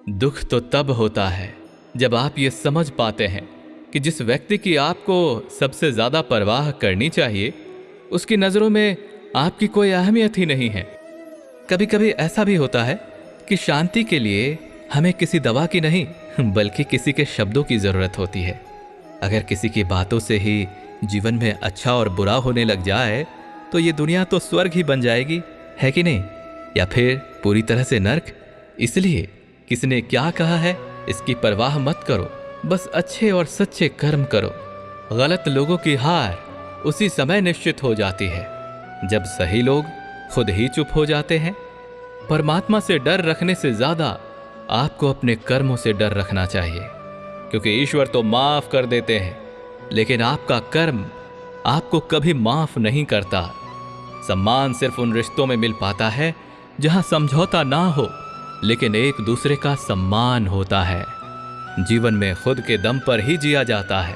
दुख तो तब होता है जब आप ये समझ पाते हैं कि जिस व्यक्ति की आपको सबसे ज्यादा परवाह करनी चाहिए, उसकी नजरों में आपकी कोई अहमियत ही नहीं है। कभी कभी ऐसा भी होता है कि शांति के लिए हमें किसी दवा की नहीं, बल्कि किसी के शब्दों की जरूरत होती है। अगर किसी की बातों से ही जीवन में अच्छा और बुरा होने लग जाए तो ये दुनिया तो स्वर्ग ही बन जाएगी, है कि नहीं? या फिर पूरी तरह से नर्क। इसलिए किसने क्या कहा है इसकी परवाह मत करो, बस अच्छे और सच्चे कर्म करो। गलत लोगों की हार उसी समय निश्चित हो जाती है जब सही लोग खुद ही चुप हो जाते हैं। परमात्मा से डर रखने से ज्यादा आपको अपने कर्मों से डर रखना चाहिए, क्योंकि ईश्वर तो माफ कर देते हैं, लेकिन आपका कर्म आपको कभी माफ नहीं करता। सम्मान सिर्फ उन रिश्तों में मिल पाता है जहां समझौता ना हो, लेकिन एक दूसरे का सम्मान होता है। जीवन में खुद के दम पर ही जिया जाता है,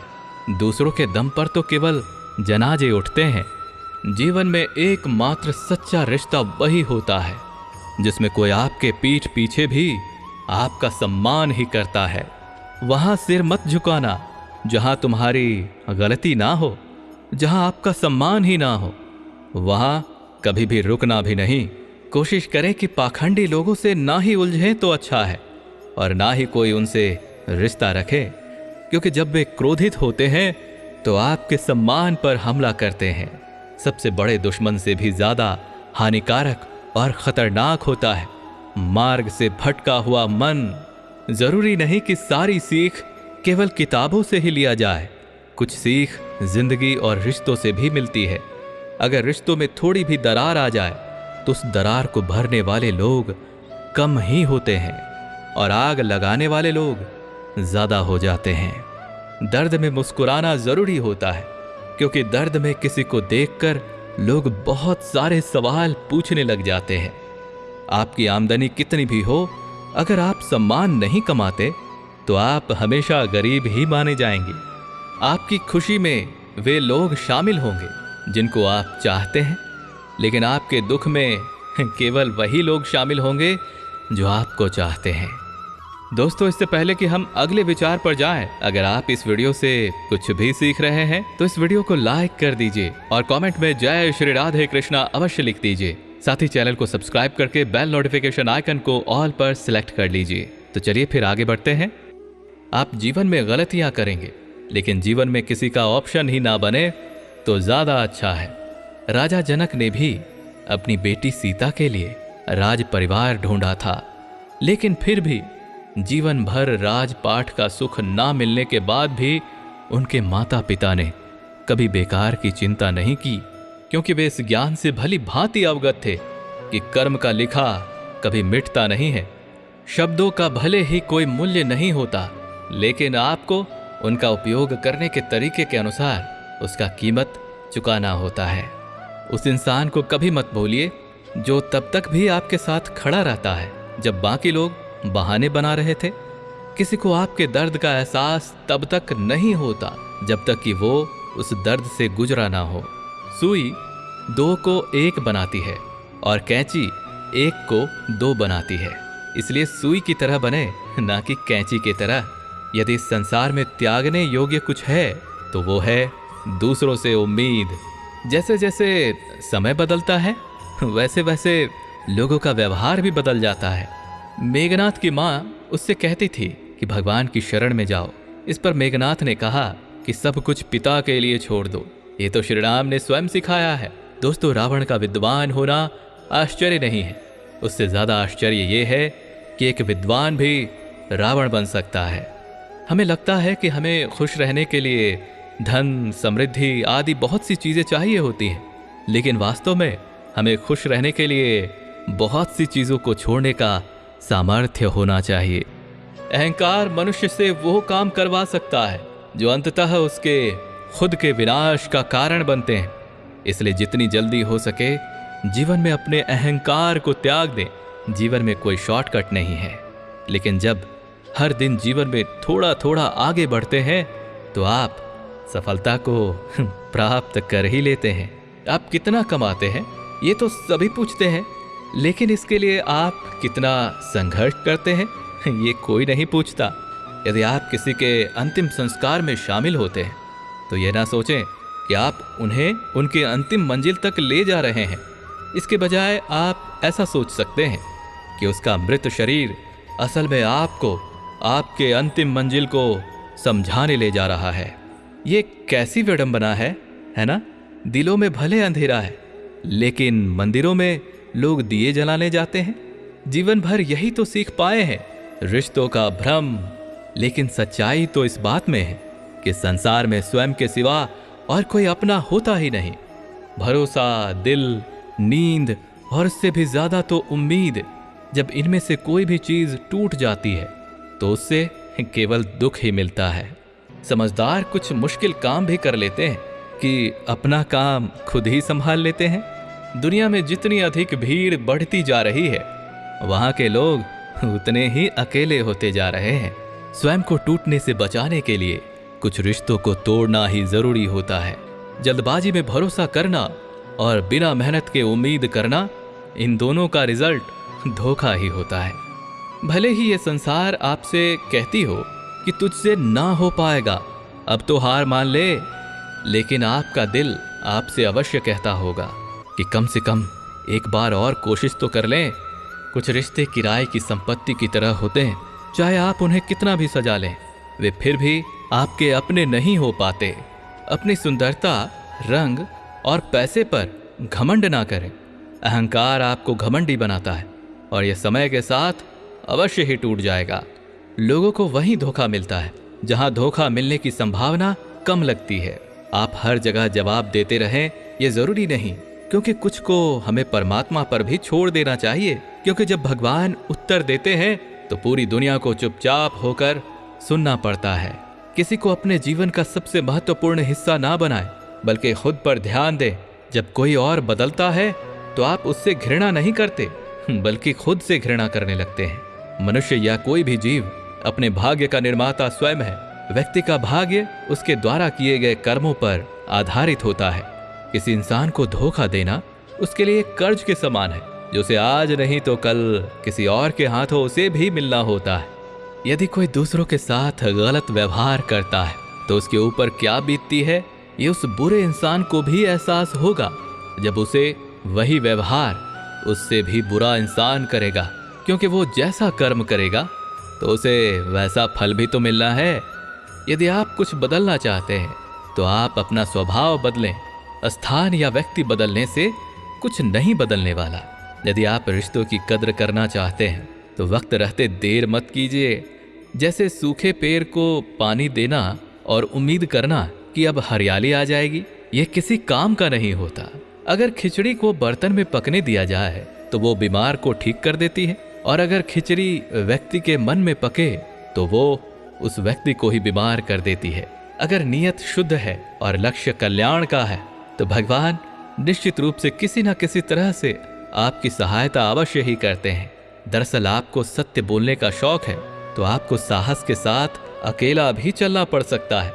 दूसरों के दम पर तो केवल जनाजे उठते हैं। जीवन में एकमात्र सच्चा रिश्ता वही होता है जिसमें कोई आपके पीठ पीछे भी आपका सम्मान ही करता है। वहां सिर मत झुकाना जहां तुम्हारी गलती ना हो, जहां आपका सम्मान ही ना हो। वहां कभी भी रुकना भी नहीं। कोशिश करें कि पाखंडी लोगों से ना ही उलझें तो अच्छा है, और ना ही कोई उनसे रिश्ता रखे, क्योंकि जब वे क्रोधित होते हैं तो आपके सम्मान पर हमला करते हैं। सबसे बड़े दुश्मन से भी ज्यादा हानिकारक और खतरनाक होता है मार्ग से भटका हुआ मन। जरूरी नहीं कि सारी सीख केवल किताबों से ही लिया जाए, कुछ सीख जिंदगी और रिश्तों से भी मिलती है। अगर रिश्तों में थोड़ी भी दरार आ जाए तो उस दरार को भरने वाले लोग कम ही होते हैं और आग लगाने वाले लोग ज्यादा हो जाते हैं। दर्द में मुस्कुराना जरूरी होता है, क्योंकि दर्द में किसी को देखकर लोग बहुत सारे सवाल पूछने लग जाते हैं। आपकी आमदनी कितनी भी हो, अगर आप सम्मान नहीं कमाते तो आप हमेशा गरीब ही माने जाएंगे। आपकी खुशी में वे लोग शामिल होंगे जिनको आप चाहते हैं, लेकिन आपके दुख में केवल वही लोग शामिल होंगे जो आपको चाहते हैं। दोस्तों, इससे पहले कि हम अगले विचार पर जाएं, अगर आप इस वीडियो से कुछ भी सीख रहे हैं तो इस वीडियो को लाइक कर दीजिए और कमेंट में जय श्री राधे कृष्णा अवश्य लिख दीजिए। साथ ही चैनल को सब्सक्राइब करके बेल नोटिफिकेशन आइकन को ऑल पर सिलेक्ट कर लीजिए। तो चलिए फिर आगे बढ़ते हैं। आप जीवन में गलतियां करेंगे, लेकिन जीवन में किसी का ऑप्शन ही ना बने तो ज्यादा अच्छा है। राजा जनक ने भी अपनी बेटी सीता के लिए राज परिवार ढूंढा था, लेकिन फिर भी जीवन भर राजपाट का सुख ना मिलने के बाद भी उनके माता पिता ने कभी बेकार की चिंता नहीं की, क्योंकि वे इस ज्ञान से भली भांति अवगत थे कि कर्म का लिखा कभी मिटता नहीं है। शब्दों का भले ही कोई मूल्य नहीं होता, लेकिन आपको उनका उपयोग करने के तरीके के अनुसार उसका कीमत चुकाना होता है। उस इंसान को कभी मत भूलिए जो तब तक भी आपके साथ खड़ा रहता है जब बाकी लोग बहाने बना रहे थे। किसी को आपके दर्द का एहसास तब तक नहीं होता जब तक कि वो उस दर्द से गुजरा ना हो। सुई दो को एक बनाती है और कैंची एक को दो बनाती है, इसलिए सुई की तरह बने, ना कि कैंची की तरह। यदि इस संसार में त्यागने योग्य कुछ है तो वो है दूसरों से उम्मीद। जैसे जैसे समय बदलता है वैसे वैसे लोगों का व्यवहार भी बदल जाता है। मेघनाथ की माँ उससे कहती थी कि भगवान की शरण में जाओ। इस पर मेघनाथ ने कहा कि सब कुछ पिता के लिए छोड़ दो। ये तो श्री राम ने स्वयं सिखाया है। दोस्तों, रावण का विद्वान होना आश्चर्य नहीं है, उससे ज्यादा आश्चर्य ये है कि एक विद्वान भी रावण बन सकता है। हमें लगता है कि हमें खुश रहने के लिए धन, समृद्धि आदि बहुत सी चीजें चाहिए होती हैं, लेकिन वास्तव में हमें खुश रहने के लिए बहुत सी चीजों को छोड़ने का सामर्थ्य होना चाहिए। अहंकार मनुष्य से वो काम करवा सकता है जो अंततः उसके खुद के विनाश का कारण बनते हैं। इसलिए जितनी जल्दी हो सके जीवन में अपने अहंकार को त्याग दें। जीवन में कोई शॉर्टकट नहीं है, लेकिन जब हर दिन जीवन में थोड़ा थोड़ा आगे बढ़ते हैं तो आप सफलता को प्राप्त कर ही लेते हैं। आप कितना कमाते हैं ये तो सभी पूछते हैं, लेकिन इसके लिए आप कितना संघर्ष करते हैं ये कोई नहीं पूछता। यदि आप किसी के अंतिम संस्कार में शामिल होते हैं तो ये ना सोचें कि आप उन्हें उनकी अंतिम मंजिल तक ले जा रहे हैं। इसके बजाय आप ऐसा सोच सकते हैं कि उसका मृत शरीर असल में आपको आपके अंतिम मंजिल को समझाने ले जा रहा है। ये कैसी विडंबना है ना? दिलों में भले अंधेरा है, लेकिन मंदिरों में लोग दिए जलाने जाते हैं। जीवन भर यही तो सीख पाए हैं, रिश्तों का भ्रम। लेकिन सच्चाई तो इस बात में है कि संसार में स्वयं के सिवा और कोई अपना होता ही नहीं। भरोसा, दिल, नींद और उससे भी ज्यादा तो उम्मीद, जब इनमें से कोई भी चीज टूट जाती है तो उससे केवल दुख ही मिलता है। समझदार कुछ मुश्किल काम भी कर लेते हैं कि अपना काम खुद ही संभाल लेते हैं। दुनिया में जितनी अधिक भीड़ बढ़ती जा रही है, वहां के लोग उतने ही अकेले होते जा रहे हैं। स्वयं को टूटने से बचाने के लिए कुछ रिश्तों को तोड़ना ही जरूरी होता है। जल्दबाजी में भरोसा करना और बिना मेहनत के उम्मीद करना, इन दोनों का रिजल्ट धोखा ही होता है। भले ही ये संसार आपसे कहती हो कि तुझसे ना हो पाएगा, अब तो हार मान ले, लेकिन आपका दिल आपसे अवश्य कहता होगा कि कम से कम एक बार और कोशिश तो कर लें। कुछ रिश्ते किराए की संपत्ति की तरह होते हैं, चाहे आप उन्हें कितना भी सजा लें, वे फिर भी आपके अपने नहीं हो पाते। अपनी सुंदरता, रंग और पैसे पर घमंड ना करें। अहंकार आपको घमंडी बनाता है और यह समय के साथ अवश्य ही टूट जाएगा। लोगों को वहीं धोखा मिलता है जहां धोखा मिलने की संभावना कम लगती है। आप हर जगह जवाब देते रहें ये जरूरी नहीं, क्योंकि कुछ को हमें परमात्मा पर भी छोड़ देना चाहिए। क्योंकि जब भगवान उत्तर देते हैं तो पूरी दुनिया को चुपचाप होकर सुनना पड़ता है। किसी को अपने जीवन का सबसे महत्वपूर्ण हिस्सा ना बनाएं, बल्कि खुद पर ध्यान दें। जब कोई और बदलता है तो आप उससे घृणा नहीं करते, बल्कि खुद से घृणा करने लगते हैं। मनुष्य या कोई भी जीव अपने भाग्य का निर्माता स्वयं है। व्यक्ति का भाग्य उसके द्वारा किए गए कर्मों पर आधारित होता है। किसी इंसान को धोखा देना उसके लिए कर्ज के समान है, जो उसे आज नहीं तो कल किसी और के हाथों उसे भी मिलना होता है। यदि कोई दूसरों के साथ गलत व्यवहार करता है तो उसके ऊपर क्या बीतती है, ये उस बुरे इंसान को भी एहसास होगा जब उसे वही व्यवहार उससे भी बुरा इंसान करेगा। क्योंकि वो जैसा कर्म करेगा तो उसे वैसा फल भी तो मिलना है। यदि आप कुछ बदलना चाहते हैं तो आप अपना स्वभाव बदलें। स्थान या व्यक्ति बदलने से कुछ नहीं बदलने वाला। यदि आप रिश्तों की कद्र करना चाहते हैं तो वक्त रहते देर मत कीजिए। जैसे सूखे पेड़ को पानी देना और उम्मीद करना कि अब हरियाली आ जाएगी, यह किसी काम का नहीं होता। अगर खिचड़ी को बर्तन में पकने दिया जाए तो वो बीमार को ठीक कर देती है, और अगर खिचड़ी व्यक्ति के मन में पके तो वो उस व्यक्ति को ही बीमार कर देती है। अगर नीयत शुद्ध है और लक्ष्य कल्याण का है तो भगवान निश्चित रूप से किसी न किसी तरह से आपकी सहायता अवश्य ही करते हैं। दरअसल आपको सत्य बोलने का शौक है तो आपको साहस के साथ अकेला भी चलना पड़ सकता है।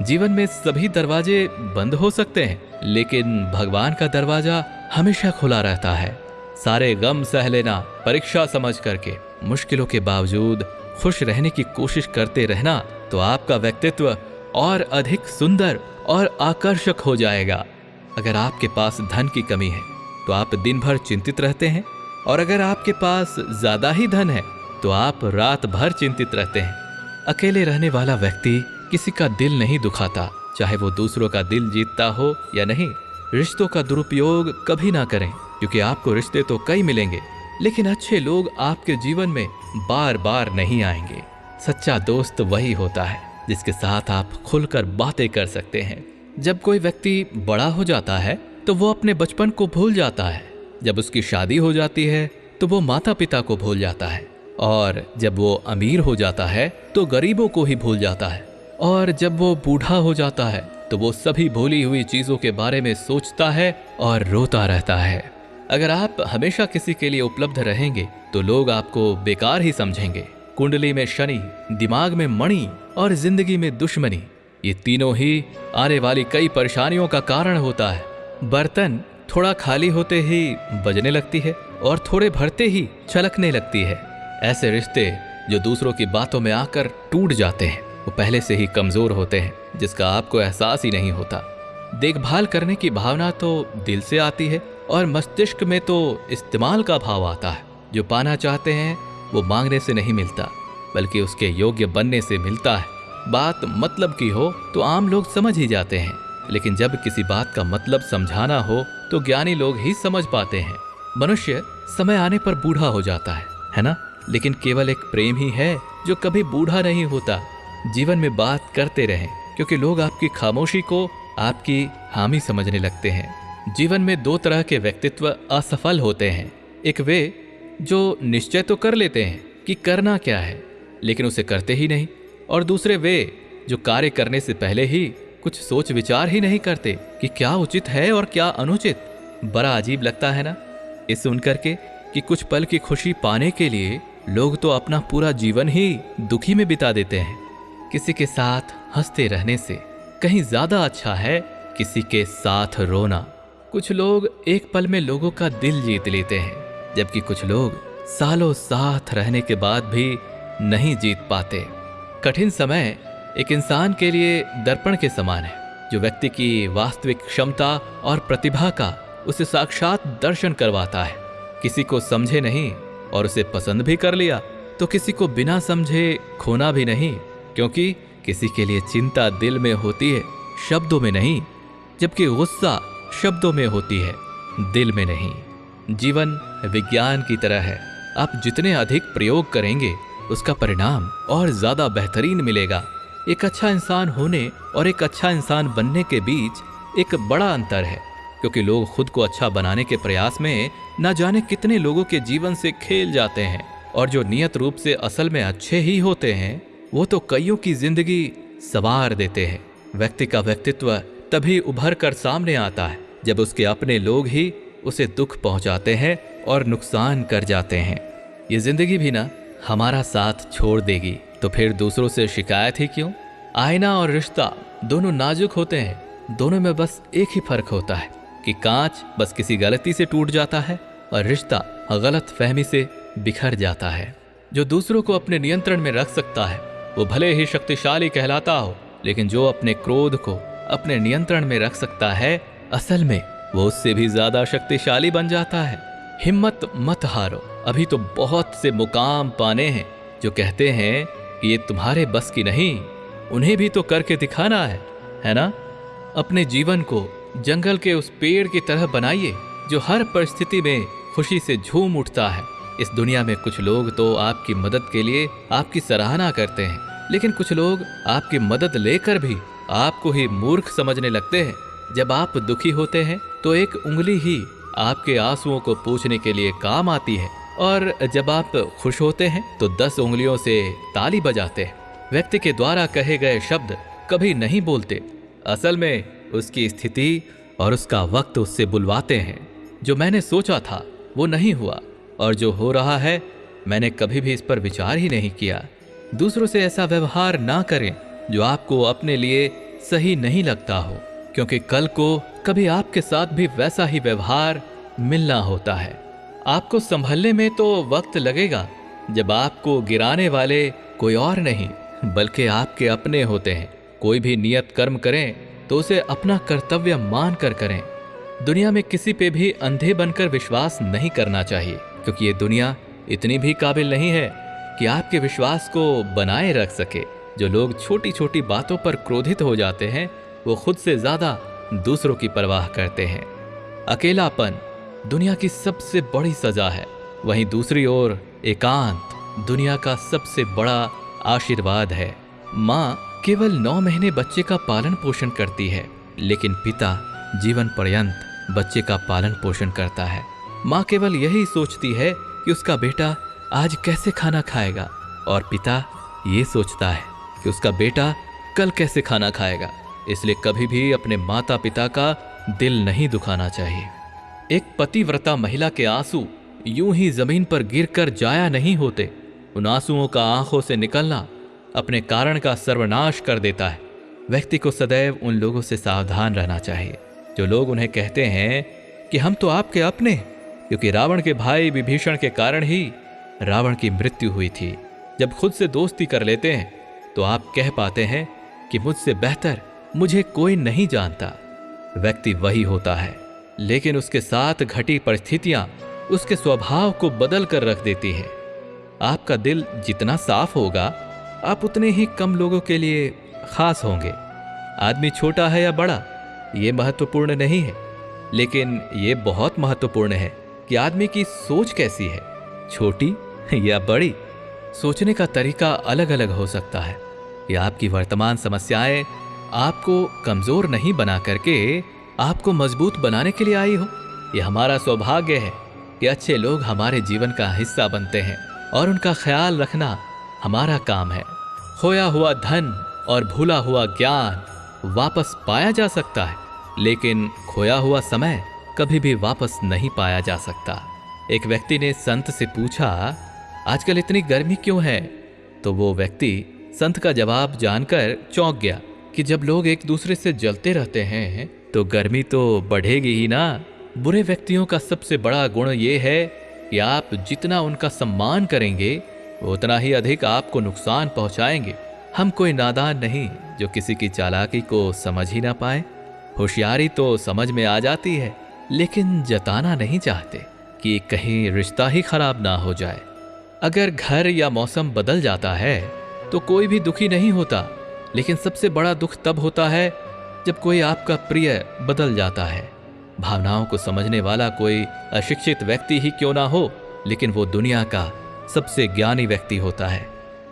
जीवन में सभी दरवाजे बंद हो सकते हैं, लेकिन भगवान का दरवाजा हमेशा खुला रहता है। सारे गम सह लेना परीक्षा समझ करके, मुश्किलों के बावजूद खुश रहने की कोशिश करते रहना, तो आपका व्यक्तित्व और अधिक सुंदर और आकर्षक हो जाएगा। अगर आपके पास धन की कमी है तो आप दिन भर चिंतित रहते हैं, और अगर आपके पास ज्यादा ही धन है तो आप रात भर चिंतित रहते हैं। अकेले रहने वाला व्यक्ति किसी का दिल नहीं दुखाता, चाहे वो दूसरों का दिल जीतता हो या नहीं। रिश्तों का दुरुपयोग कभी ना करें, क्योंकि आपको रिश्ते तो कई मिलेंगे, लेकिन अच्छे लोग आपके जीवन में बार बार नहीं आएंगे। सच्चा दोस्त वही होता है जिसके साथ आप खुलकर बातें कर सकते हैं। जब कोई व्यक्ति बड़ा हो जाता है तो वो अपने बचपन को भूल जाता है। जब उसकी शादी हो जाती है तो वो माता पिता को भूल जाता है, और जब वो अमीर हो जाता है तो गरीबों को ही भूल जाता है, और जब वो बूढ़ा हो जाता है तो वो सभी भूली हुई चीजों के बारे में सोचता है और रोता रहता है। अगर आप हमेशा किसी के लिए उपलब्ध रहेंगे तो लोग आपको बेकार ही समझेंगे। कुंडली में शनि, दिमाग में मणि और जिंदगी में दुश्मनी, ये तीनों ही आने वाली कई परेशानियों का कारण होता है। बर्तन थोड़ा खाली होते ही बजने लगती है और थोड़े भरते ही छलकने लगती है। ऐसे रिश्ते जो दूसरों की बातों में आकर टूट जाते हैं वो पहले से ही कमजोर होते हैं, जिसका आपको एहसास ही नहीं होता। देखभाल करने की भावना तो दिल से आती है और मस्तिष्क में तो इस्तेमाल का भाव आता है। जो पाना चाहते हैं वो मांगने से नहीं मिलता, बल्कि उसके योग्य बनने से मिलता है। बात मतलब की हो तो आम लोग समझ ही जाते हैं, लेकिन जब किसी बात का मतलब समझाना हो तो ज्ञानी लोग ही समझ पाते हैं। मनुष्य समय आने पर बूढ़ा हो जाता है ना? लेकिन केवल एक प्रेम ही है जो कभी बूढ़ा नहीं होता। जीवन में बात करते रहें, क्योंकि लोग आपकी खामोशी को आपकी हामी समझने लगते हैं। जीवन में दो तरह के व्यक्तित्व असफल होते हैं। एक वे जो निश्चय तो कर लेते हैं कि करना क्या है, लेकिन उसे करते ही नहीं, और दूसरे वे जो कार्य करने से पहले ही कुछ सोच विचार ही नहीं करते कि क्या उचित है और क्या अनुचित। बड़ा अजीब लगता है ना ये सुनकर के कि कुछ पल की खुशी पाने के लिए लोग तो अपना पूरा जीवन ही दुखी में बिता देते हैं। किसी के साथ हंसते रहने से कहीं ज्यादा अच्छा है किसी के साथ रोना। कुछ लोग एक पल में लोगों का दिल जीत लेते हैं, जबकि कुछ लोग सालों साथ रहने के बाद भी नहीं जीत पाते। कठिन समय एक इंसान के लिए दर्पण के समान है, जो व्यक्ति की वास्तविक क्षमता और प्रतिभा का उसे साक्षात दर्शन करवाता है। किसी को समझे नहीं और उसे पसंद भी कर लिया, तो किसी को बिना समझे खोना भी नहीं, क्योंकि किसी के लिए चिंता दिल में होती है, शब्दों में नहीं, जबकि गुस्सा शब्दों में होती है, दिल में नहीं। जीवन विज्ञान की तरह है, आप जितने अधिक प्रयोग करेंगे उसका परिणाम और ज्यादा बेहतरीन मिलेगा। एक अच्छा इंसान होने और एक अच्छा इंसान बनने के बीच एक बड़ा अंतर है, क्योंकि लोग खुद को अच्छा बनाने के प्रयास में न जाने कितने लोगों के जीवन से खेल जाते हैं, और जो नियत रूप से असल में अच्छे ही होते हैं वो तो कईयों की जिंदगी संवार देते हैं। व्यक्ति का व्यक्तित्व तभी उभर कर सामने आता है जब उसके अपने लोग ही उसे दुख पहुंचाते हैं और नुकसान कर जाते हैं। ये जिंदगी भी ना हमारा साथ छोड़ देगी, तो फिर दूसरों से शिकायत ही क्यों? आईना और रिश्ता दोनों नाजुक होते हैं, दोनों में बस एक ही फर्क होता है कि कांच बस किसी गलती से टूट जाता है और रिश्ता गलत फहमी से बिखर जाता है। जो दूसरों को अपने नियंत्रण में रख सकता है वो भले ही शक्तिशाली कहलाता हो, लेकिन जो अपने क्रोध को अपने नियंत्रण में रख सकता है असल में वो उससे भी ज्यादा शक्तिशाली बन जाता है। हिम्मत मत हारो, अभी तो बहुत से मुकाम पाने हैं। जो कहते हैं कि ये तुम्हारे बस की नहीं, उन्हें भी तो करके दिखाना है ना? अपने जीवन को जंगल के उस पेड़ की तरह बनाइए जो हर परिस्थिति में खुशी से झूम उठता है। इस दुनिया में कुछ लोग तो आपकी मदद के लिए आपकी सराहना करते हैं, लेकिन कुछ लोग आपकी मदद लेकर भी आपको ही मूर्ख समझने लगते हैं। जब आप दुखी होते हैं तो एक उंगली ही आपके आंसुओं को पोंछने के लिए काम आती है, और जब आप खुश होते हैं तो 10 उंगलियों से ताली बजाते हैं। व्यक्ति के द्वारा कहे गए शब्द कभी नहीं बोलते, असल में उसकी स्थिति और उसका वक्त उससे बुलवाते हैं। जो मैंने सोचा था वो नहीं हुआ, और जो हो रहा है मैंने कभी भी इस पर विचार ही नहीं किया। दूसरों से ऐसा व्यवहार ना करें जो आपको अपने लिए सही नहीं लगता हो, क्योंकि कल को कभी आपके साथ भी वैसा ही व्यवहार मिलना होता है। आपको संभलने में तो वक्त लगेगा जब आपको गिराने वाले कोई और नहीं बल्कि आपके अपने होते हैं। कोई भी नियत कर्म करें तो उसे अपना कर्तव्य मान कर करें। दुनिया में किसी पे भी अंधे बनकर विश्वास नहीं करना चाहिए, क्योंकि ये दुनिया इतनी भी काबिल नहीं है कि आपके विश्वास को बनाए रख सके। जो लोग छोटी छोटी बातों पर क्रोधित हो जाते हैं वो खुद से ज्यादा दूसरों की परवाह करते हैं। अकेलापन दुनिया की सबसे बड़ी सजा है, वहीं दूसरी ओर एकांत दुनिया का सबसे बड़ा आशीर्वाद है। माँ केवल 9 महीने बच्चे का पालन पोषण करती है, लेकिन पिता जीवन पर्यंत बच्चे का पालन पोषण करता है। माँ केवल यही सोचती है कि उसका बेटा आज कैसे खाना खाएगा, और पिता ये सोचता है कि उसका बेटा कल कैसे खाना खाएगा। इसलिए कभी भी अपने माता पिता का दिल नहीं दुखाना चाहिए। एक पतिव्रता महिला के आंसू यूं ही जमीन पर गिरकर जाया नहीं होते। उन आंसुओं का आंखों से निकलना अपने कारण का सर्वनाश कर देता है। व्यक्ति को सदैव उन लोगों से सावधान रहना चाहिए जो लोग उन्हें कहते हैं कि हम तो आपके अपने हैं, क्योंकि रावण के भाई विभीषण के कारण ही रावण की मृत्यु हुई थी। जब खुद से दोस्ती कर लेते हैं तो आप कह पाते हैं कि मुझसे बेहतर मुझे कोई नहीं जानता। व्यक्ति वही होता है, लेकिन उसके साथ घटी परिस्थितियां उसके स्वभाव को बदल कर रख देती है। आपका दिल जितना साफ होगा, आप उतने ही कम लोगों के लिए खास होंगे। आदमी छोटा है या बड़ा, ये महत्वपूर्ण नहीं है, लेकिन ये बहुत महत्वपूर्ण है कि आदमी की सोच कैसी है, छोटी या बड़ी। सोचने का तरीका अलग अलग हो सकता है। या आपकी वर्तमान समस्याएं आपको कमजोर नहीं बना करके आपको मजबूत बनाने के लिए आई हो। यह हमारा सौभाग्य है कि अच्छे लोग हमारे जीवन का हिस्सा बनते हैं और उनका ख्याल रखना हमारा काम है। खोया हुआ धन और भूला हुआ ज्ञान वापस पाया जा सकता है, लेकिन खोया हुआ समय कभी भी वापस नहीं पाया जा सकता। एक व्यक्ति ने संत से पूछा, आजकल इतनी गर्मी क्यों है? तो वो व्यक्ति संत का जवाब जानकर चौंक गया कि जब लोग एक दूसरे से जलते रहते हैं तो गर्मी तो बढ़ेगी ही ना। बुरे व्यक्तियों का सबसे बड़ा गुण ये है कि आप जितना उनका सम्मान करेंगे उतना ही अधिक आपको नुकसान पहुंचाएंगे। हम कोई नादान नहीं जो किसी की चालाकी को समझ ही ना पाए। होशियारी तो समझ में आ जाती है, लेकिन जताना नहीं चाहते कि कहीं रिश्ता ही खराब ना हो जाए। अगर घर या मौसम बदल जाता है तो कोई भी दुखी नहीं होता, लेकिन सबसे बड़ा दुख तब होता है जब कोई आपका प्रिय बदल जाता है। भावनाओं को समझने वाला कोई अशिक्षित व्यक्ति ही क्यों ना हो, लेकिन वो दुनिया का सबसे ज्ञानी व्यक्ति होता है।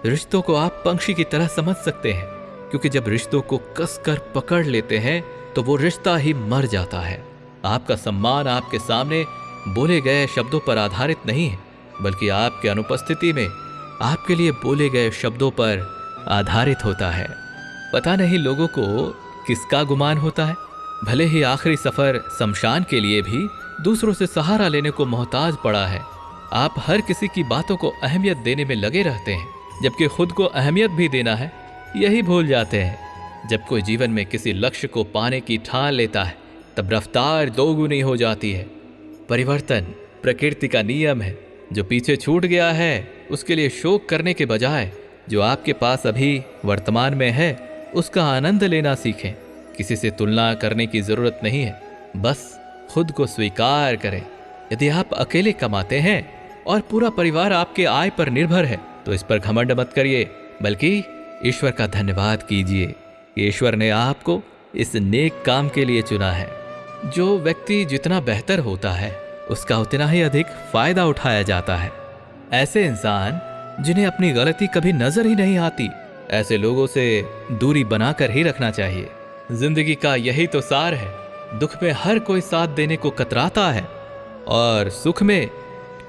रिश्तों को आप पंछी की तरह समझ सकते हैं, क्योंकि जब रिश्तों को कसकर पकड़ लेते हैं तो वो रिश्ता ही मर जाता है। आपका सम्मान आपके सामने बोले गए शब्दों पर आधारित नहीं है, बल्कि आपके अनुपस्थिति में आपके लिए बोले गए शब्दों पर आधारित होता है। पता नहीं लोगों को किसका गुमान होता है। भले ही आखिरी सफर शमशान के लिए भी दूसरों से सहारा लेने को मोहताज पड़ा है, आप हर किसी की बातों को अहमियत देने में लगे रहते हैं, जबकि खुद को अहमियत भी देना है यही भूल जाते हैं। जब कोई जीवन में किसी लक्ष्य को पाने की ठान लेता है, तब रफ्तार दोगुनी हो जाती है। परिवर्तन प्रकृति का नियम है। जो पीछे छूट गया है उसके लिए शोक करने के बजाय जो आपके पास अभी वर्तमान में है उसका आनंद लेना सीखें। किसी से तुलना करने की जरूरत नहीं है, बस खुद को स्वीकार करें। यदि आप अकेले कमाते हैं और पूरा परिवार आपके आय पर निर्भर है तो इस पर घमंड मत करिए, बल्कि ईश्वर का धन्यवाद कीजिए। ईश्वर ने आपको इस नेक काम के लिए चुना है। जो व्यक्ति जितना बेहतर होता है उसका उतना ही अधिक फायदा उठाया जाता है। ऐसे इंसान जिन्हें अपनी गलती कभी नजर ही नहीं आती, ऐसे लोगों से दूरी बनाकर ही रखना चाहिए। जिंदगी का यही तो सार है। दुख में हर कोई साथ देने को कतराता है और सुख में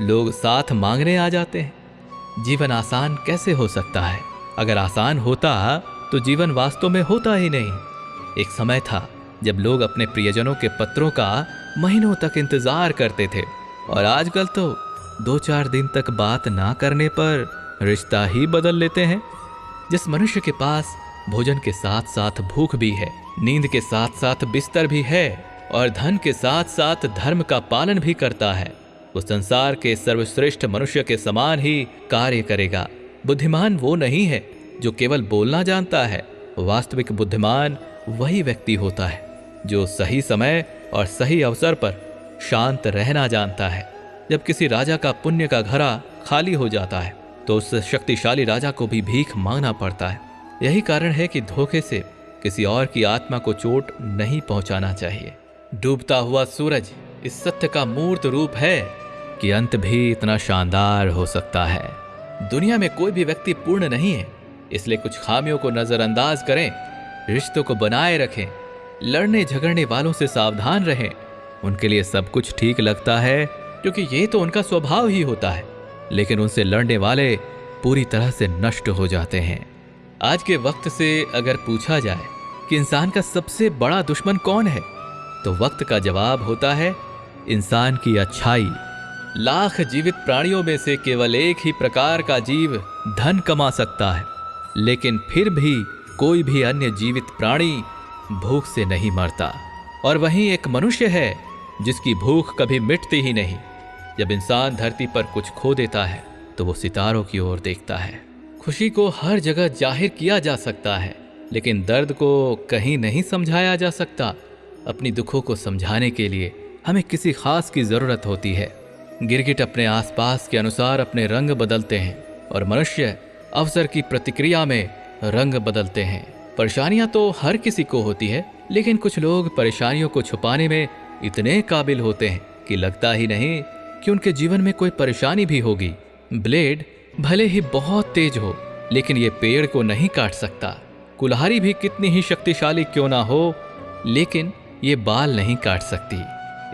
लोग साथ मांगने आ जाते हैं। जीवन आसान कैसे हो सकता है? अगर आसान होता तो जीवन वास्तव में होता ही नहीं। एक समय था जब लोग अपने प्रियजनों के पत्रों का महीनों तक इंतजार करते थे, और आजकल तो 2-4 दिन तक बात ना करने पर रिश्ता ही बदल लेते हैं। जिस मनुष्य के पास भोजन के साथ साथ भूख भी है, नींद के साथ साथ बिस्तर भी है और धन के साथ साथ धर्म का पालन भी करता है, वो संसार के सर्वश्रेष्ठ मनुष्य के समान ही कार्य करेगा। बुद्धिमान वो नहीं है जो केवल बोलना जानता है। वास्तविक बुद्धिमान वही व्यक्ति होता है जो सही समय और सही अवसर पर शांत रहना जानता है। जब किसी राजा का पुण्य का घड़ा खाली हो जाता है तो उस शक्तिशाली राजा को भी भीख मांगना पड़ता है। यही कारण है कि धोखे से किसी और की आत्मा को चोट नहीं पहुंचाना चाहिए। डूबता हुआ सूरज इस सत्य का मूर्त रूप है कि अंत भी इतना शानदार हो सकता है। दुनिया में कोई भी व्यक्ति पूर्ण नहीं है, इसलिए कुछ खामियों को नजरअंदाज करें, रिश्तों को बनाए रखें, लड़ने झगड़ने वालों से सावधान रहें। उनके लिए सब कुछ ठीक लगता है क्योंकि ये तो उनका स्वभाव ही होता है, लेकिन उनसे लड़ने वाले पूरी तरह से नष्ट हो जाते हैं। आज के वक्त से अगर पूछा जाए कि इंसान का सबसे बड़ा दुश्मन कौन है, तो वक्त का जवाब होता है इंसान की अच्छाई। लाख जीवित प्राणियों में से केवल एक ही प्रकार का जीव धन कमा सकता है, लेकिन फिर भी कोई भी अन्य जीवित प्राणी भूख से नहीं मरता। और वहीं एक मनुष्य है जिसकी भूख कभी मिटती ही नहीं। जब इंसान धरती पर कुछ खो देता है तो वो सितारों की ओर देखता है। खुशी को हर जगह जाहिर किया जा सकता है, लेकिन दर्द को कहीं नहीं समझाया जा सकता। अपनी दुखों को समझाने के लिए हमें किसी खास की ज़रूरत होती है। गिरगिट अपने आसपास के अनुसार अपने रंग बदलते हैं और मनुष्य अवसर की प्रतिक्रिया में रंग बदलते हैं। परेशानियां तो हर किसी को होती है, लेकिन कुछ लोग परेशानियों को छुपाने में इतने काबिल होते हैं कि लगता ही नहीं कि उनके जीवन में कोई परेशानी भी होगी। ब्लेड भले ही बहुत तेज हो, लेकिन ये पेड़ को नहीं काट सकता। कुल्हाड़ी भी कितनी ही शक्तिशाली क्यों ना हो, लेकिन ये बाल नहीं काट सकती।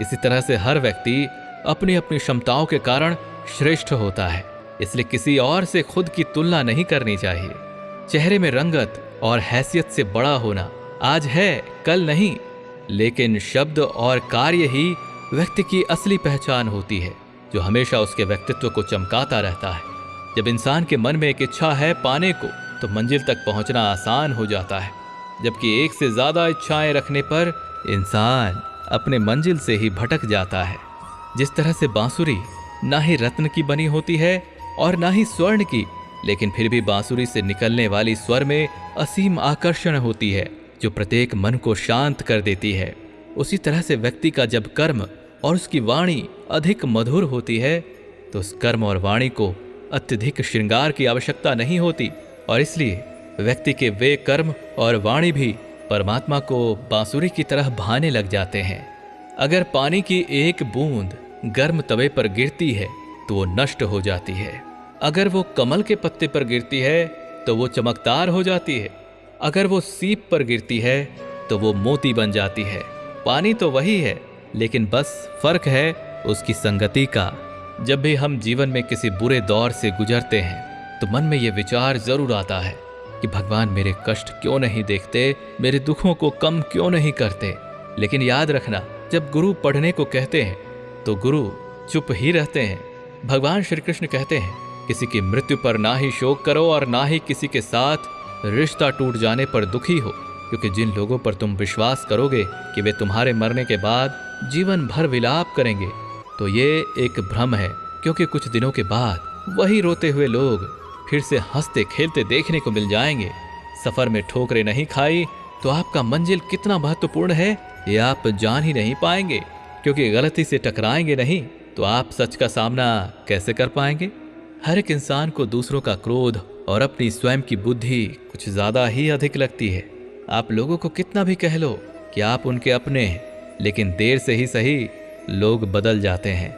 इसी तरह से हर व्यक्ति अपनी अपनी क्षमताओं के कारण श्रेष्ठ होता है, इसलिए किसी और से खुद की तुलना नहीं करनी चाहिए। चेहरे में रंगत और हैसियत से बड़ा होना आज है, कल नहीं, लेकिन शब्द और कार्य ही व्यक्ति की असली पहचान होती है, जो हमेशा उसके व्यक्तित्व को चमकाता रहता है। जब इंसान के मन में एक इच्छा है पाने को, तो मंजिल तक पहुंचना आसान हो जाता है, जबकि एक से ज्यादा इच्छाएं रखने पर इंसान अपने मंजिल से ही भटक जाता है। जिस तरह से बांसुरी ना ही रत्न की बनी होती है और ना ही स्वर्ण की, लेकिन फिर भी बांसुरी से निकलने वाली स्वर में असीम आकर्षण होती है, जो प्रत्येक मन को शांत कर देती है। उसी तरह से व्यक्ति का जब कर्म और उसकी वाणी अधिक मधुर होती है, तो उस कर्म और वाणी को अत्यधिक श्रृंगार की आवश्यकता नहीं होती, और इसलिए व्यक्ति के वे कर्म और वाणी भी परमात्मा को बांसुरी की तरह भाने लग जाते हैं। अगर पानी की एक बूंद गर्म तवे पर गिरती है तो वो नष्ट हो जाती है। अगर वो कमल के पत्ते पर गिरती है तो वो चमकदार हो जाती है। अगर वो सीप पर गिरती है तो वो मोती बन जाती है। पानी तो वही है, लेकिन बस फर्क है उसकी संगति का। जब भी हम जीवन में किसी बुरे दौर से गुजरते हैं तो मन में ये विचार जरूर आता है कि भगवान मेरे कष्ट क्यों नहीं देखते, मेरे दुखों को कम क्यों नहीं करते। लेकिन याद रखना, जब गुरु पढ़ने को कहते हैं तो गुरु चुप ही रहते हैं। भगवान श्री कृष्ण कहते हैं, किसी की मृत्यु पर ना ही शोक करो और ना ही किसी के साथ रिश्ता टूट जाने पर दुखी हो, क्योंकि जिन लोगों पर तुम विश्वास करोगे कि वे तुम्हारे मरने के बाद जीवन भर विलाप करेंगे, तो ये एक भ्रम है, क्योंकि कुछ दिनों के बाद वही रोते हुए लोग फिर से हंसते खेलते देखने को मिल जाएंगे। सफर में ठोकरें नहीं खाई तो आपका मंजिल कितना महत्वपूर्ण है ये आप जान ही नहीं पाएंगे, क्योंकि गलती से टकराएंगे नहीं तो आप सच का सामना कैसे कर पाएंगे। हर एक इंसान को दूसरों का क्रोध और अपनी स्वयं की बुद्धि कुछ ज्यादा ही अधिक लगती है। आप लोगों को कितना भी कह लो कि आप उनके अपने हैं, लेकिन देर से ही सही लोग बदल जाते हैं।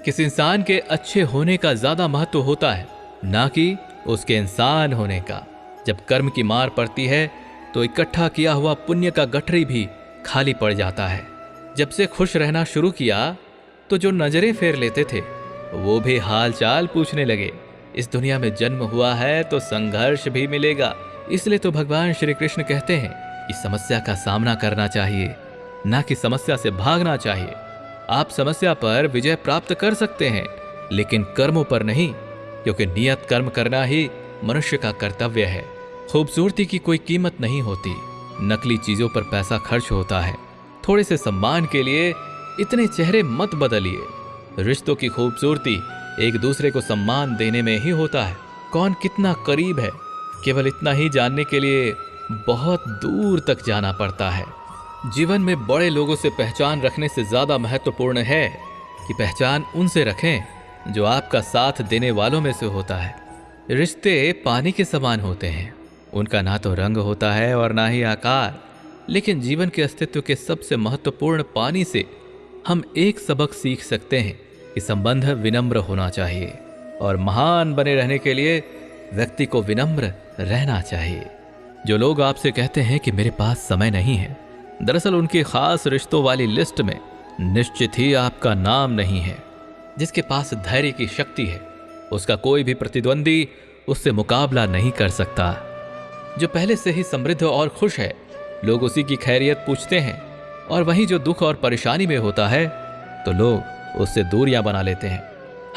किसी इंसान के अच्छे होने का ज्यादा महत्व होता है, ना कि उसके इंसान होने का। जब कर्म की मार पड़ती है तो इकट्ठा किया हुआ पुण्य का गठरी भी खाली पड़ जाता है। जब से खुश रहना शुरू किया तो जो नजरें फेर लेते थे वो भी हाल चाल पूछने लगे। इस दुनिया में जन्म हुआ है तो संघर्ष भी मिलेगा, इसलिए तो भगवान श्री कृष्ण कहते हैं कि समस्या का सामना करना चाहिए, ना कि समस्या से भागना चाहिए। आप समस्या पर विजय प्राप्त कर सकते हैं, लेकिन कर्मों पर नहीं, क्योंकि नियत कर्म करना ही मनुष्य का कर्तव्य है। खूबसूरती की कोई कीमत नहीं होती, नकली चीजों पर पैसा खर्च होता है। थोड़े से सम्मान के लिए इतने चेहरे मत बदलिए। रिश्तों की खूबसूरती एक दूसरे को सम्मान देने में ही होता है। कौन कितना करीब है, केवल इतना ही जानने के लिए बहुत दूर तक जाना पड़ता है। जीवन में बड़े लोगों से पहचान रखने से ज्यादा महत्वपूर्ण है कि पहचान उनसे रखें जो आपका साथ देने वालों में से होता है। रिश्ते पानी के समान होते हैं, उनका ना तो रंग होता है और ना ही आकार, लेकिन जीवन के अस्तित्व के सबसे महत्वपूर्ण पानी से हम एक सबक सीख सकते हैं कि संबंध विनम्र होना चाहिए, और महान बने रहने के लिए व्यक्ति को विनम्र रहना चाहिए। जो लोग आपसे कहते हैं कि मेरे पास समय नहीं है, दरअसल उनकी खास रिश्तों वाली लिस्ट में निश्चित ही आपका नाम नहीं है। जिसके पास धैर्य की शक्ति है, उसका कोई भी प्रतिद्वंदी उससे मुकाबला नहीं कर सकता। जो पहले से ही समृद्ध और खुश है, लोग उसी की खैरियत पूछते हैं, और वहीं जो दुख और परेशानी में होता है तो लोग उससे दूरियां बना लेते हैं।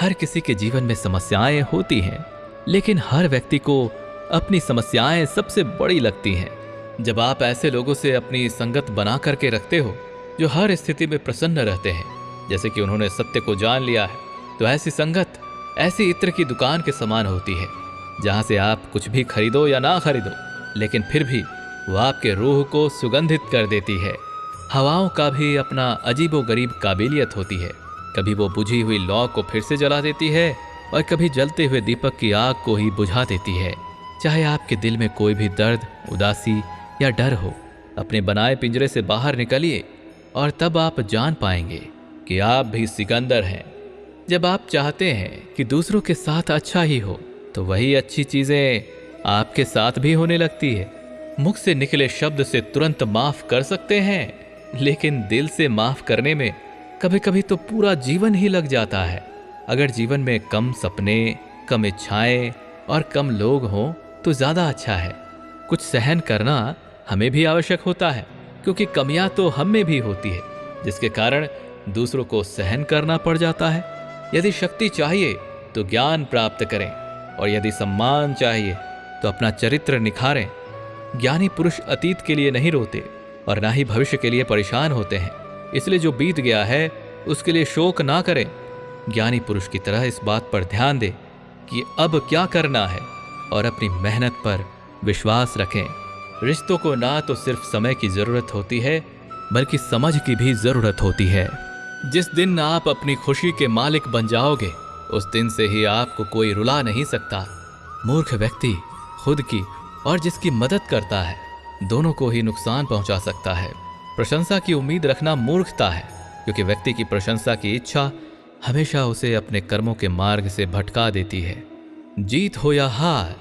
हर किसी के जीवन में समस्याएं होती हैं, लेकिन हर व्यक्ति को अपनी समस्याएं सबसे बड़ी लगती हैं। जब आप ऐसे लोगों से अपनी संगत बना करके रखते हो जो हर स्थिति में प्रसन्न रहते हैं, जैसे कि उन्होंने सत्य को जान लिया है, तो ऐसी संगत ऐसी इत्र की दुकान के समान होती है। जहाँ से आप कुछ भी खरीदो या ना खरीदो, लेकिन फिर भी वो आपके रूह को सुगंधित कर देती है। हवाओं का भी अपना अजीबोगरीब काबिलियत होती है। कभी वो बुझी हुई लौ को फिर से जला देती है और कभी जलते हुए दीपक की आग को ही बुझा देती है। चाहे आपके दिल में कोई भी दर्द, उदासी या डर हो, अपने बनाए पिंजरे से बाहर निकलिए और तब आप जान पाएंगे कि आप भी सिकंदर हैं। जब आप चाहते हैं कि दूसरों के साथ अच्छा ही हो, तो वही अच्छी चीजें आपके साथ भी होने लगती है। मुख से निकले शब्द से तुरंत माफ कर सकते हैं, लेकिन दिल से माफ करने में कभी कभी तो पूरा जीवन ही लग जाता है। अगर जीवन में कम सपने, कम इच्छाएं और कम लोग हों तो ज़्यादा अच्छा है। कुछ सहन करना हमें भी आवश्यक होता है, क्योंकि कमियां तो हम में भी होती है, जिसके कारण दूसरों को सहन करना पड़ जाता है। यदि शक्ति चाहिए तो ज्ञान प्राप्त करें, और यदि सम्मान चाहिए तो अपना चरित्र निखारें। ज्ञानी पुरुष अतीत के लिए नहीं रोते और ना ही भविष्य के लिए परेशान होते हैं, इसलिए जो बीत गया है उसके लिए शोक ना करें। ज्ञानी पुरुष की तरह इस बात पर ध्यान दें कि अब क्या करना है और अपनी मेहनत पर विश्वास रखें। रिश्तों को ना तो सिर्फ समय की जरूरत होती है, बल्कि समझ की भी जरूरत होती है। जिस दिन आप अपनी खुशी के मालिक बन जाओगे, उस दिन से ही आपको कोई रुला नहीं सकता। मूर्ख व्यक्ति खुद की और जिसकी मदद करता है, दोनों को ही नुकसान पहुंचा सकता है। प्रशंसा की उम्मीद रखना मूर्खता है, क्योंकि व्यक्ति की प्रशंसा की इच्छा हमेशा उसे अपने कर्मों के मार्ग से भटका देती है। जीत हो या हार,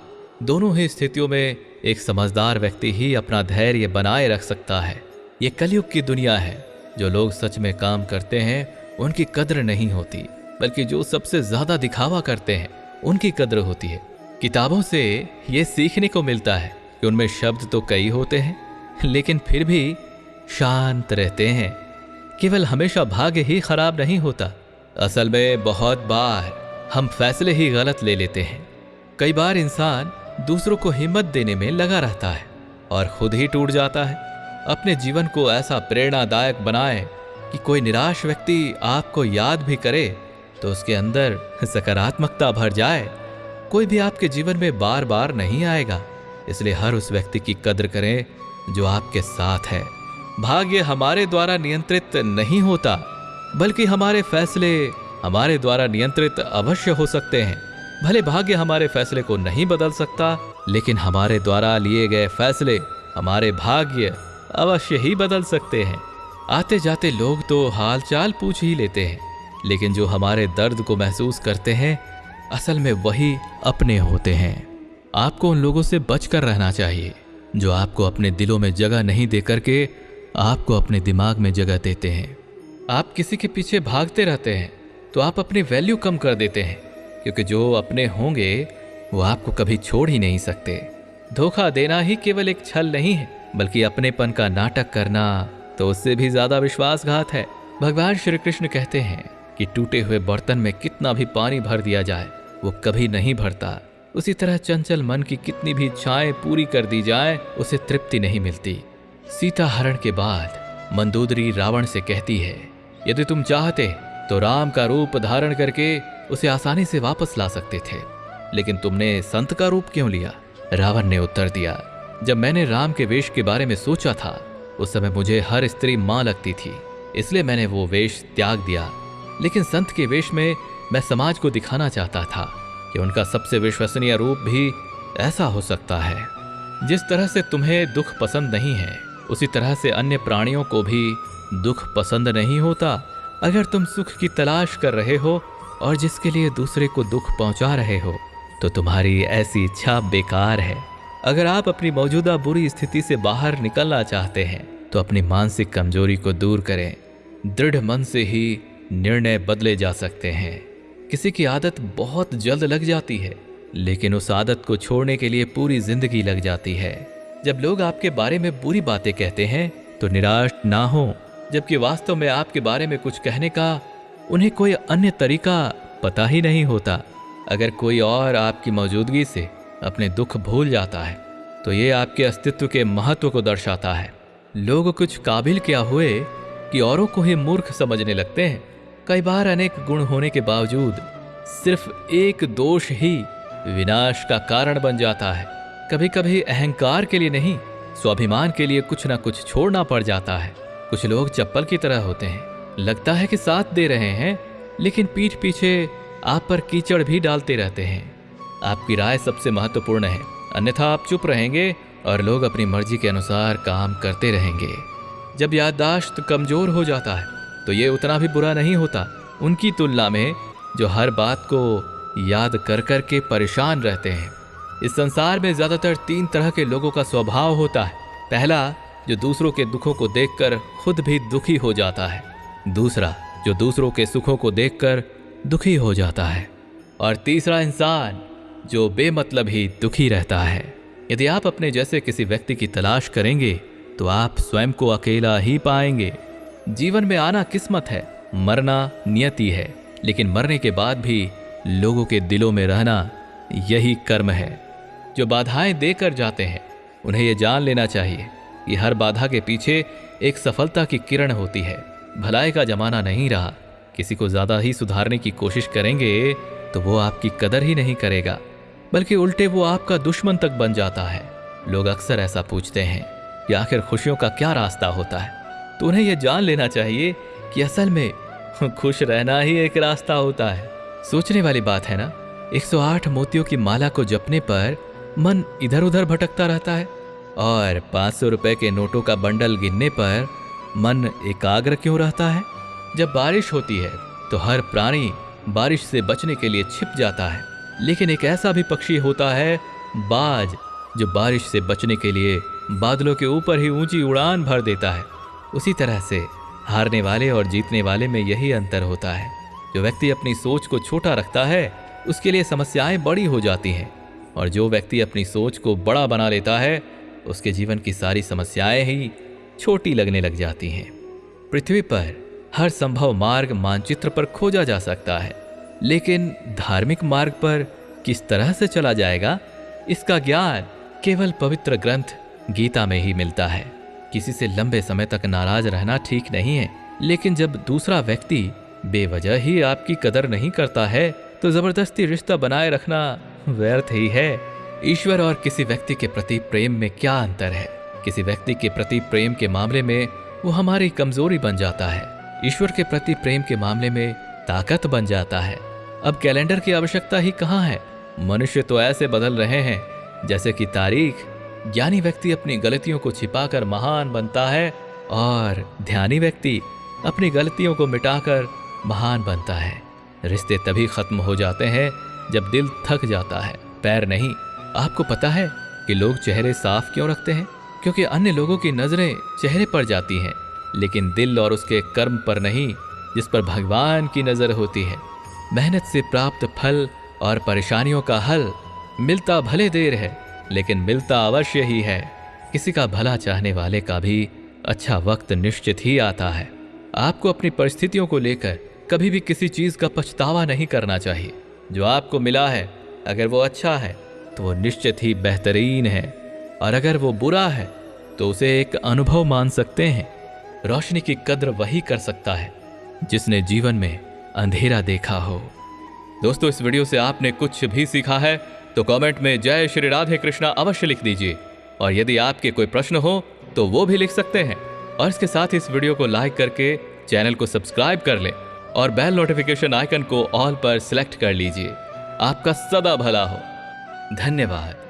दोनों ही स्थितियों में एक समझदार व्यक्ति ही अपना धैर्य बनाए रख सकता है। ये कलयुग की दुनिया है। जो लोग सच में काम करते हैं उनकी कद्र नहीं होती, बल्कि जो सबसे ज्यादा दिखावा करते हैं उनकी कद्र होती है। किताबों से ये सीखने को मिलता है कि उनमें शब्द तो कई होते हैं, लेकिन फिर भी शांत रहते हैं। केवल हमेशा भाग्य ही खराब नहीं होता, असल में बहुत बार हम फैसले ही गलत ले लेते हैं। कई बार इंसान दूसरों को हिम्मत देने में लगा रहता है और खुद ही टूट जाता है। अपने जीवन को ऐसा प्रेरणादायक बनाएं कि कोई निराश व्यक्ति आपको याद भी करे तो उसके अंदर सकारात्मकता भर जाए। कोई भी आपके जीवन में बार बार नहीं आएगा, इसलिए हर उस व्यक्ति की कद्र करें जो आपके साथ है। भाग्य हमारे द्वारा नियंत्रित नहीं होता, बल्कि हमारे फैसले हमारे द्वारा नियंत्रित अवश्य हो सकते हैं। भले भाग्य हमारे फैसले को नहीं बदल सकता, लेकिन हमारे द्वारा लिए गए फैसले हमारे भाग्य अवश्य ही बदल सकते हैं। आते जाते लोग तो हालचाल पूछ ही लेते हैं, लेकिन जो हमारे दर्द को महसूस करते हैं असल में वही अपने होते हैं। आपको उन लोगों से बचकर रहना चाहिए जो आपको अपने दिलों में जगह नहीं दे करके आपको अपने दिमाग में जगह देते हैं। आप किसी के पीछे भागते रहते हैं तो आप अपनी वैल्यू कम कर देते हैं, क्योंकि जो अपने होंगे वो आपको कभी छोड़ ही नहीं सकते। धोखा देना ही केवल एक छल नहीं है, बल्कि अपनेपन का नाटक करना तो उससे भी ज्यादा विश्वासघात है। भगवान श्री कृष्ण कहते हैं कि टूटे हुए बर्तन में कितना भी पानी भर दिया जाए वो कभी नहीं भरता। उसी तरह चंचल मन की कितनी भी इच्छाएं पूरी कर दी जाए उसे तृप्ति नहीं मिलती। सीता हरण के बाद मंदोदरी रावण से कहती है, यदि तुम चाहते तो राम का रूप धारण करके उसे आसानी से वापस ला सकते थे, लेकिन तुमने संत का रूप क्यों लिया? रावण ने उत्तर दिया, जब मैंने राम के वेश के बारे में सोचा था उस समय मुझे हर स्त्री मां लगती थी, इसलिए मैंने वो वेश त्याग दिया। लेकिन संत के वेश में मैं समाज को दिखाना चाहता था कि उनका सबसे विश्वसनीय रूप भी ऐसा हो सकता है। जिस तरह से तुम्हें दुख पसंद नहीं है, उसी तरह से अन्य प्राणियों को भी दुख पसंद नहीं होता। अगर तुम सुख की तलाश कर रहे हो और जिसके लिए दूसरे को दुख पहुंचा रहे हो, तो तुम्हारी ऐसी इच्छा बेकार है। अगर आप अपनी मौजूदा बुरी स्थिति से बाहर निकलना चाहते हैं तो अपनी मानसिक कमजोरी को दूर करें। दृढ़ मन से ही निर्णय बदले जा सकते हैं। किसी की आदत बहुत जल्द लग जाती है, लेकिन उस आदत को छोड़ने के लिए पूरी जिंदगी लग जाती है। जब लोग आपके बारे में बुरी बातें कहते हैं तो निराश ना हो, जबकि वास्तव में आपके बारे में कुछ कहने का उन्हें कोई अन्य तरीका पता ही नहीं होता। अगर कोई और आपकी मौजूदगी से अपने दुख भूल जाता है तो ये आपके अस्तित्व के महत्व को दर्शाता है। लोग कुछ काबिल क्या हुए कि औरों को ही मूर्ख समझने लगते हैं। कई बार अनेक गुण होने के बावजूद सिर्फ एक दोष ही विनाश का कारण बन जाता है। कभी कभी अहंकार के लिए नहीं, स्वाभिमान के लिए कुछ ना कुछ छोड़ना पड़ जाता है। कुछ लोग चप्पल की तरह होते हैं, लगता है कि साथ दे रहे हैं, लेकिन पीठ पीछे आप पर कीचड़ भी डालते रहते हैं। आपकी राय सबसे महत्वपूर्ण है, अन्यथा आप चुप रहेंगे और लोग अपनी मर्जी के अनुसार काम करते रहेंगे। जब याददाश्त कमजोर हो जाता है तो ये उतना भी बुरा नहीं होता उनकी तुलना में जो हर बात को याद कर कर के परेशान रहते हैं। इस संसार में ज्यादातर 3 तरह के लोगों का स्वभाव होता है। पहला, जो दूसरों के दुखों को देखकर खुद भी दुखी हो जाता है। दूसरा, जो दूसरों के सुखों को देखकर दुखी हो जाता है। और तीसरा इंसान जो बेमतलब ही दुखी रहता है। यदि आप अपने जैसे किसी व्यक्ति की तलाश करेंगे तो आप स्वयं को अकेला ही पाएंगे। जीवन में आना किस्मत है, मरना नियति है, लेकिन मरने के बाद भी लोगों के दिलों में रहना यही कर्म है। जो बाधाएं देकर जाते हैं उन्हें यह जान लेना चाहिए कि हर बाधा के पीछे एक सफलता की किरण होती है। भलाई का जमाना नहीं रहा। किसी को ज्यादा ही सुधारने की कोशिश करेंगे तो वो आपकी कदर ही नहीं करेगा, बल्कि उल्टे वो आपका दुश्मन तक बन जाता है। लोग अक्सर ऐसा पूछते हैं कि आखिर खुशियों का क्या रास्ता होता है, तो उन्हें यह जान लेना चाहिए कि असल में खुश रहना ही एक रास्ता होता है। सोचने वाली बात है ना। 108 मोतियों की माला को जपने पर मन इधर उधर भटकता रहता है, और 500 रुपए के नोटों का बंडल गिनने पर मन एकाग्र क्यों रहता है। जब बारिश होती है तो हर प्राणी बारिश से बचने के लिए छिप जाता है, लेकिन एक ऐसा भी पक्षी होता है बाज, जो बारिश से बचने के लिए बादलों के ऊपर ही ऊंची उड़ान भर देता है। उसी तरह से हारने वाले और जीतने वाले में यही अंतर होता है। जो व्यक्ति अपनी सोच को छोटा रखता है उसके लिए समस्याएं बड़ी हो जाती हैं, और जो व्यक्ति अपनी सोच को बड़ा बना लेता है उसके जीवन की सारी समस्याएं ही छोटी लगने लग जाती हैं। पृथ्वी पर हर संभव मार्ग मानचित्र पर खोजा जा सकता है, लेकिन धार्मिक मार्ग पर किस तरह से चला जाएगा, इसका ज्ञान केवल पवित्र ग्रंथ गीता में ही मिलता है। किसी से लंबे समय तक नाराज रहना ठीक नहीं है, लेकिन जब दूसरा व्यक्ति बेवजह ही आपकी कदर नहीं करता है तो जबरदस्ती रिश्ता बनाए रखना व्यर्थ ही है। ईश्वर और किसी व्यक्ति के प्रति प्रेम में क्या अंतर है। किसी व्यक्ति के प्रति प्रेम के मामले में वो हमारी कमजोरी बन जाता है, ईश्वर के प्रति प्रेम के मामले में ताकत बन जाता है। अब कैलेंडर की आवश्यकता ही कहाँ है। मनुष्य तो ऐसे बदल रहे हैं जैसे कि तारीख। ज्ञानी व्यक्ति अपनी गलतियों को छिपाकर महान बनता है, और ध्यानी व्यक्ति अपनी गलतियों को मिटाकर महान बनता है। रिश्ते तभी खत्म हो जाते हैं जब दिल थक जाता है, पैर नहीं। आपको पता है कि लोग चेहरे साफ क्यों रखते हैं? क्योंकि अन्य लोगों की नजरें चेहरे पर जाती हैं, लेकिन दिल और उसके कर्म पर नहीं, जिस पर भगवान की नजर होती है। मेहनत से प्राप्त फल और परेशानियों का हल मिलता भले देर है, लेकिन मिलता अवश्य ही है। किसी का भला चाहने वाले का भी अच्छा वक्त निश्चित ही आता है। आपको अपनी परिस्थितियों को लेकर कभी भी किसी चीज का पछतावा नहीं करना चाहिए। जो आपको मिला है अगर वो अच्छा है तो वो निश्चित ही बेहतरीन है, और अगर वो बुरा है तो उसे एक अनुभव मान सकते हैं। रोशनी की कद्र वही कर सकता है जिसने जीवन में अंधेरा देखा हो। दोस्तों, इस वीडियो से आपने कुछ भी सीखा है तो कमेंट में जय श्री राधे कृष्णा अवश्य लिख दीजिए, और यदि आपके कोई प्रश्न हो तो वो भी लिख सकते हैं। और इसके साथ ही इस वीडियो को लाइक करके चैनल को सब्सक्राइब कर लें और बेल नोटिफिकेशन आइकन को ऑल पर सिलेक्ट कर लीजिए। आपका सदा भला हो। धन्यवाद।